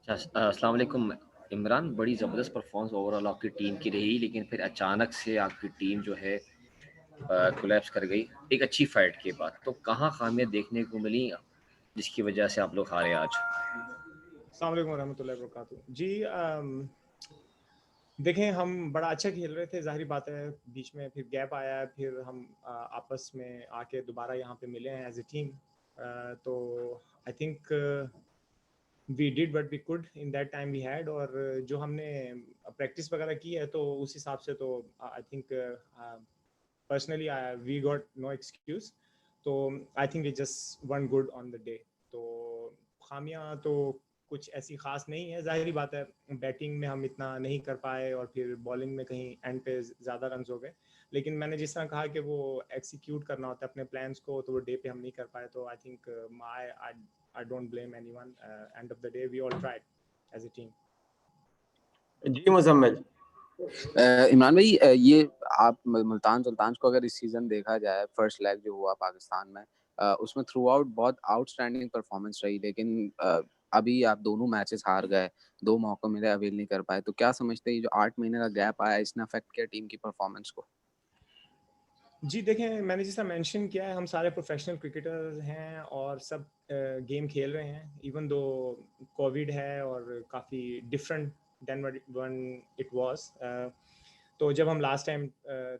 السلام علیکم عمران. بڑی زبردست پرفارمنس اوور آل آپ کی ٹیم کی رہی، لیکن پھر اچانک سے آپ کی ٹیم جو ہے کولیپس کر گئی ایک اچھی فائٹ کے بعد. تو کہاں خامیاں دیکھنے کو ملی جس کی وجہ سے آپ لوگ ہارے آج؟ السلام علیکم ورحمۃ اللہ وبرکاتہ. جی دیکھیں، ہم بڑا اچھا کھیل رہے تھے، ظاہری بات ہے بیچ میں پھر گیپ آیا، پھر ہم آپس میں آ کے دوبارہ یہاں پہ ملے ہیں ایز اے ٹیم. تو I think we did what we could in that time we had, اور جو ہم نے پریکٹس وغیرہ کی ہے تو اس حساب سے تو I think personally we got no excuse. تو آئی تھنک وی جسٹ ون گڈ آن دا ڈے. تو خامیاں تو کچھ ایسی خاص نہیں ہے، ظاہری بات ہے بیٹنگ میں ہم اتنا نہیں کر پائے اور پھر بالنگ میں کہیں اینڈ پہ زیادہ رنز ہو گئے. لیکن میں نے جس طرح کہا کہ وہ ایکسیکیوٹ کرنا ہوتا ہے اپنے پلانس کو، تو وہ ڈے پہ ہم نہیں کر پائے. تو I think I don't blame anyone. End of the day, we all tried as a team. جی مزمل. عمران بھائی، یہ آپ ملتان سلطانز کو اگر اس سیزن دیکھا جائے، فرسٹ لیگ جو ہوا پاکستان میں، اس میں تھرو آؤٹ بہت آؤٹ اسٹینڈنگ پرفارمنس رہی، لیکن ابھی آپ دونوں میچز ہار گئے، 2 موقع ملے اویل نہیں کر پائے. تو کیا سمجھتے ہیں جو 8 مہینے کا گیپ آیا اس نے افیکٹ کیا ٹیم کی پرفارمنس کو؟ جی دیکھیں، میں نے جس طرح مینشن کیا ہے، ہم سارے پروفیشنل کرکٹرز ہیں اور سب گیم کھیل رہے ہیں، ایون دو کووڈ ہے اور کافی different than when it was. تو جب ہم لاسٹ ٹائم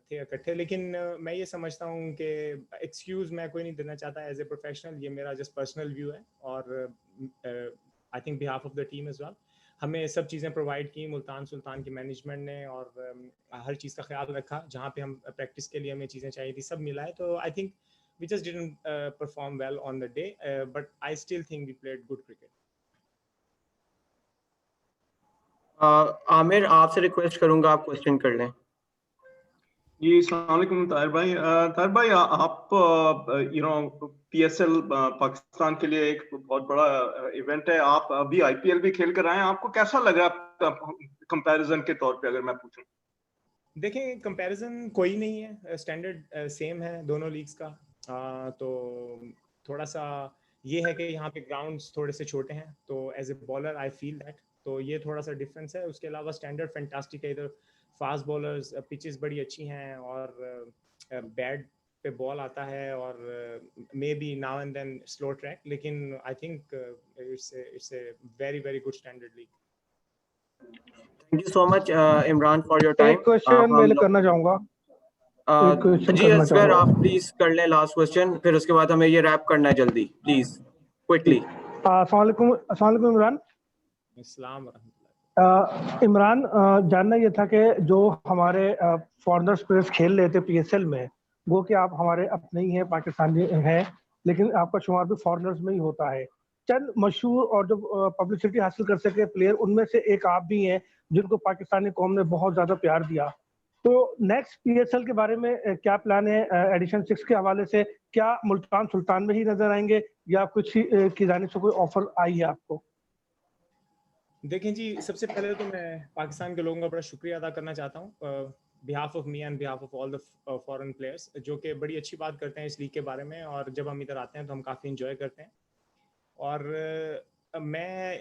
تھے اکٹھے، لیکن میں یہ سمجھتا ہوں کہ ایکسکیوز میں کوئی نہیں دینا چاہتا ایز اے پروفیشنل. یہ میرا جسٹ پرسنل ویو ہے، اور I think behalf of the team as well ہمیں سب چیزیں پرووائڈ کی ملتان سلطان کی مینجمنٹ نے، اور ہر چیز کا خیال رکھا. جہاں پہ ہم پریکٹس کے لیے ہمیں چیزیں چاہیے تھی سب ملا ہے. تو I think we just didn't perform well on the day, but I still think we played good cricket. Aamir, آپ سے ریکویسٹ کروں گا آپ کوشچن کر لیں. جی السلام علیکم طاہر بھائی. طاہر بھائی، آپ پی ایس ایل پاکستان کے لیے ایک بہت بڑا ایونٹ ہے، آپ ابھی آئی پی ایل بھی کھیل کر آئے ہیں، آپ کو کیسا لگ رہا ہے کمپیریزن کے طور پہ اگر میں پوچھوں؟ دیکھیں، کمپیریزن کوئی نہیں ہے، اسٹینڈرڈ سیم ہے دونوں لیگز کا. تو تھوڑا سا یہ ہے کہ یہاں پہ گراؤنڈس تھوڑے سے چھوٹے ہیں، تو as a bowler I feel that. تو یہ تھوڑا سا ڈفرینس ہے. اس کے علاوہ اسٹینڈرڈ فینٹاسٹک ہے، ادھر فاسٹ بالرز، پچز بڑی اچھی ہیں، اور بیٹ پہ بال آتا ہے، اور maybe now and then slow track. لیکن I think it's a very very good standard league. Thank you so much Imran for your time. ایک کوشچن میں کرنا چاہوں گا. جی اصغر، آپ پلیز کر لیں لاسٹ کوشچن، پھر اس کے بعد ہمیں یہ ریپ کرنا ہے جلدی، پلیز کوئکلی. السلام علیکم عمران. السلام ورحمۃ اللہ. عمران، جاننا یہ تھا کہ جو ہمارے فارنرز پلیئرز کھیل رہے تھے پی ایس ایل میں، وہ کہ آپ ہمارے اپنے ہی ہیں، پاکستانی ہیں، لیکن آپ کا شمار بھی فارنرز میں ہی ہوتا ہے. چند مشہور اور جو پبلسٹی حاصل کر سکے پلیئر، ان میں سے ایک آپ بھی ہیں جن کو پاکستانی قوم نے بہت زیادہ پیار دیا. تو نیکسٹ پی ایس ایل کے بارے میں کیا پلان ہے ایڈیشن 6 کے حوالے سے؟ کیا ملتان سلطان میں ہی نظر آئیں گے یا کچھ کی جانب سے کوئی آفر آئی ہے آپ کو؟ دیکھیں جی، سب سے پہلے تو میں پاکستان کے لوگوں کا بڑا شکریہ ادا کرنا چاہتا ہوں behalf of me and behalf of all the foreign players، جو کہ بڑی اچھی بات کرتے ہیں اس لیگ کے بارے میں، اور جب ہم ادھر آتے ہیں تو ہم کافی انجوائے کرتے ہیں. اور میں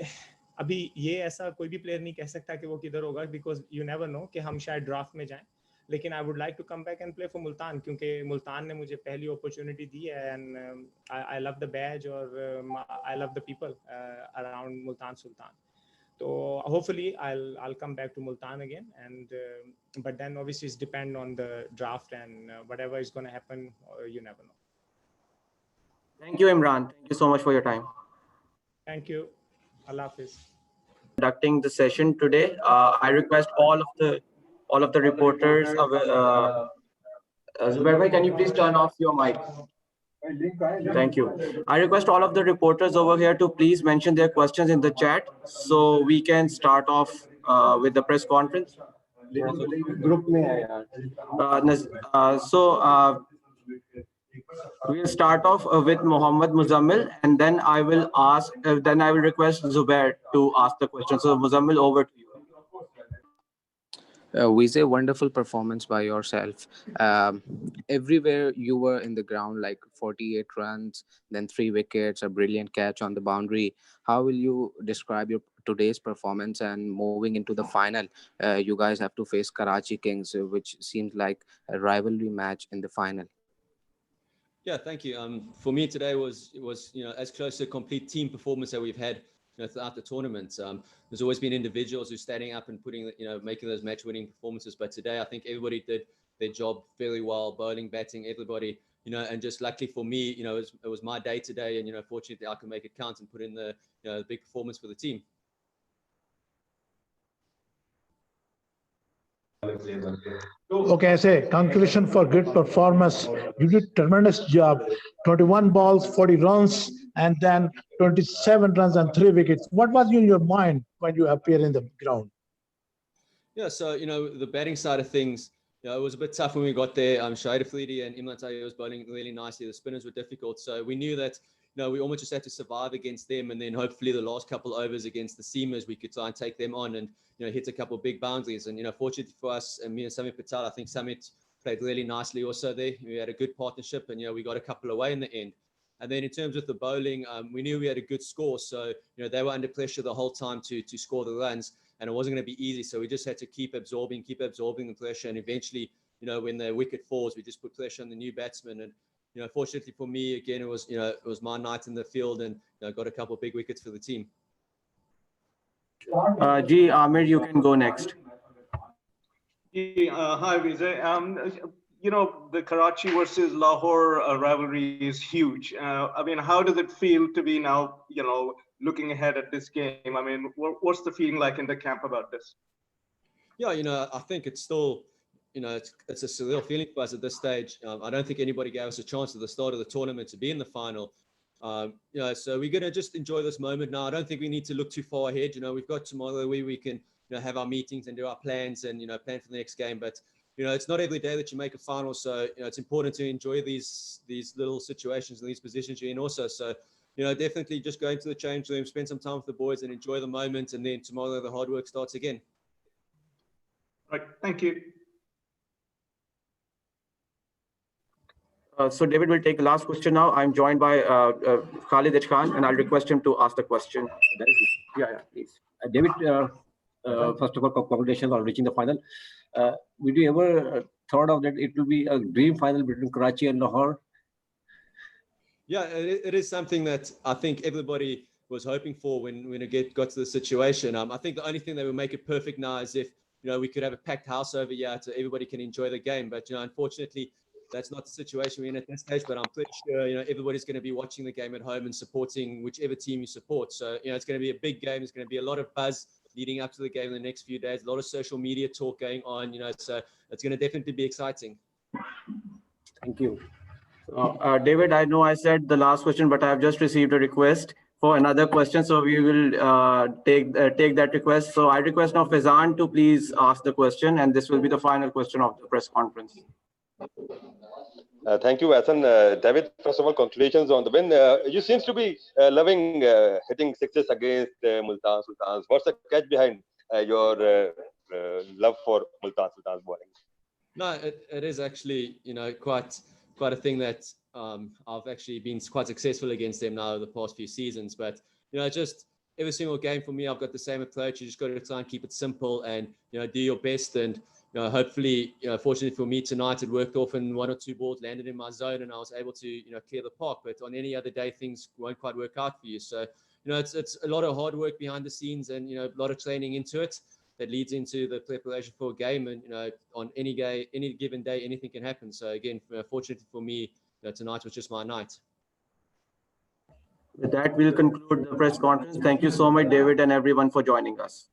ابھی یہ ایسا کوئی بھی پلیئر نہیں کہہ سکتا کہ وہ کدھر ہوگا، بیکاز یو نیور نو کہ ہم شاید ڈرافٹ میں جائیں. لیکن I would like to come back and play for Multan, کیونکہ ملتان نے مجھے پہلی اپرچونیٹی دی ہے، اینڈ آئی لو دا بیج، اور آئی لو the people around Multan Sultan. So hopefully I'll come back to Multan again, and but then obviously it's depend on the draft and whatever is going to happen, you never know. Thank you Imran, thank you so much for your time. Thank you. Allah Hafiz. Conducting the session today, I request all of the reporters Zubair bhai, can you please turn off your mic? Thank you. I request all of the reporters over here to please mention their questions in the chat so we can start off with the press conference. Group mein hai yaar. We'll start off with Mohammad Muzammil, and then I will request Zubair to ask the question. So Muzammil, over to you. We say wonderful performance by yourself. Everywhere you were in the ground, like 48 runs, then 3 wickets, a brilliant catch on the boundary. How will you describe your today's performance and moving into the final, you guys have to face Karachi Kings, which seems like a rivalry match in the final. Yeah, thank you. For me today was as close to a complete team performance that we've had throughout the tournament. There's always been individuals who are standing up and putting making those match-winning performances, but today I think everybody did their job fairly well, bowling, batting, everybody. And just luckily for me, it was my day today, and fortunately I could make it count and put in the the big performance for the team. Okay, I say congratulations for great performance. You did tremendous job. 21 balls, 40 runs, and then 27 runs and 3 wickets. What was in your mind when you appear in the ground? Yeah, so the batting side of things, it was a bit tough when we got there. Shahid Afridi and Imran Tahir was bowling really nicely. The spinners were difficult, so we knew that we almost just had to survive against them, and then hopefully the last couple overs against the seamers we could try and take them on and hit a couple of big boundaries. And fortunately for us, and me and Samit Patel, I think Samit played really nicely also there. We had a good partnership, and we got a couple away in the end. And then in terms of the bowling, we knew we had a good score, so they were under pressure the whole time to score the runs, and it wasn't going to be easy. So we just had to keep absorbing the pressure, and eventually, when the wicket falls, we just put pressure on the new batsman. And fortunately for me, again, it was my night in the field, and got a couple of big wickets for the team. G. Amir, you can go next. Hi, Vijay. The Karachi versus Lahore rivalry is huge. I mean, how does it feel to be now, looking ahead at this game? I mean, what's the feeling like in the camp about this? Yeah, I think it's still, it's a surreal feeling for us at this stage. I don't think anybody gave us a chance at the start of the tournament to be in the final. So we're going to just enjoy this moment now. I don't think we need to look too far ahead. We've got tomorrow where we can, have our meetings and do our plans and, plan for the next game. But, it's not every day that you make a final. So, it's important to enjoy these little situations and these positions you're in also. So, definitely just go into the change room, spend some time with the boys and enjoy the moment. And then tomorrow the hard work starts again. Right. Thank you. So David will take the last question now. I'm joined by Khalid Khan, and I'll request him to ask the question. Yeah, please. David, first of all, congratulations on reaching the final. Would you ever thought of that it will be a dream final between Karachi and Lahore? Yeah, it is something that I think everybody was hoping for when it got to the situation. I think the only thing that would make it perfect now is if, we could have a packed house over here so everybody can enjoy the game. But, unfortunately, that's not the situation we're in at this stage, but I'm pretty sure, everybody's going to be watching the game at home and supporting whichever team you support. So, it's going to be a big game. There's going to be a lot of buzz leading up to the game in the next few days, a lot of social media talk going on, so it's going to definitely be exciting. Thank you. David, I know I said the last question, but I've just received a request for another question. So we will take that request. So I request now Faizan to please ask the question, and this will be the final question of the press conference. Thank you, Hassan. David, first of all, congratulations on the win. You seem to be loving hitting sixes against Multan Sultans. What's the catch behind your love for Multan Sultans bowling? No, it is actually, quite a thing that I've actually been quite successful against them now the past few seasons. But, just every single game for me, I've got the same approach. You just got to try and keep it simple and, do your best. And, hopefully, fortunately for me tonight, it worked off and 1 or 2 balls landed in my zone and I was able to, clear the park. But on any other day, things won't quite work out for you. So, it's a lot of hard work behind the scenes and, a lot of training into it that leads into the preparation for a game. And, on any given day, anything can happen. So again, fortunately for me, tonight was just my night. With that, we'll conclude the press conference. Thank you so much, David, and everyone for joining us.